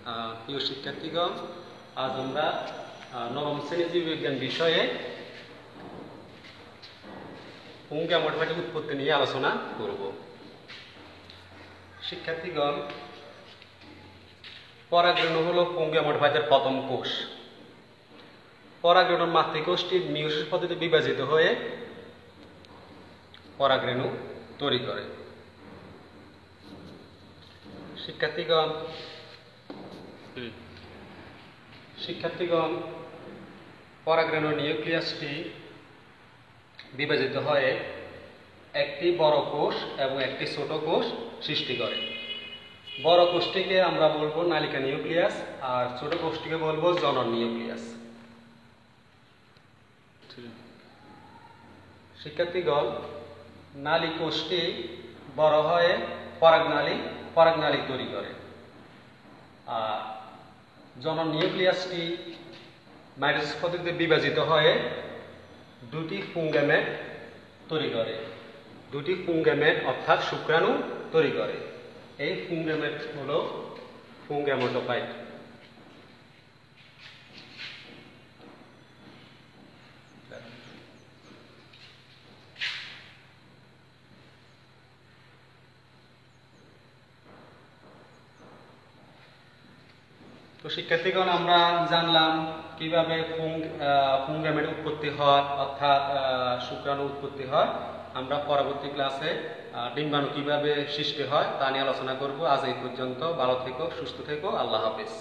প্রিয় শিক্ষার্থীগণ, আজ আমরা নবম শ্রেণী জীববিজ্ঞান বিষয়ে পুংগ্যামেটোফাইটিক উৎপত্তি নিয়ে আলোচনা করব। শিক্ষার্থীগণ, পরাগরেণু হল পুংগ্যামেটোফাইটের প্রথম কোষ। পরাগরেণুর মাতৃকোষটি মিয়োসিস পদ্ধতিতে বিভাজিত হয়ে পরাগরেণু তৈরি করে। শিক্ষার্থীগণ, পরাগরেণুর নিউক্লিয়াসটি বিভাজিত হয়ে একটি বড় কোষ এবং একটি ছোট কোষ সৃষ্টি করে। বড় কোষটিকে আমরা বলবো নালিকা নিউক্লিয়াস, আর ছোট কোষটিকে বলবো জনন নিউক্লিয়াস। শিক্ষার্থীগণ, নালী কোষটি বড় হয়ে পরাগনালী তৈরি করে, আর জনন নিউক্লিয়াসটি মাইটোসিস পদ্ধতিতে বিভাজিত হয়ে দুটি পুংগ্যামেট তৈরি করে। দুটি পুংগ্যামেট অর্থাৎ শুক্রাণু তৈরি করে। এই পুংগ্যামেট হলো পুংগ্যামেটোফাইট। তো শিক্ষার্থীগণ, আমরা জানলাম কিভাবে পুংগ্যামেট উৎপত্তি হয়, অর্থাৎ শুক্রাণু উৎপত্তি হয়। আমরা পরবর্তী ক্লাসে ডিম্বাণু কিভাবে সৃষ্টি হয় তা নিয়ে আলোচনা করব। আজ এই পর্যন্ত। ভালো থেকো, সুস্থ থেকো। আল্লাহ হাফেজ।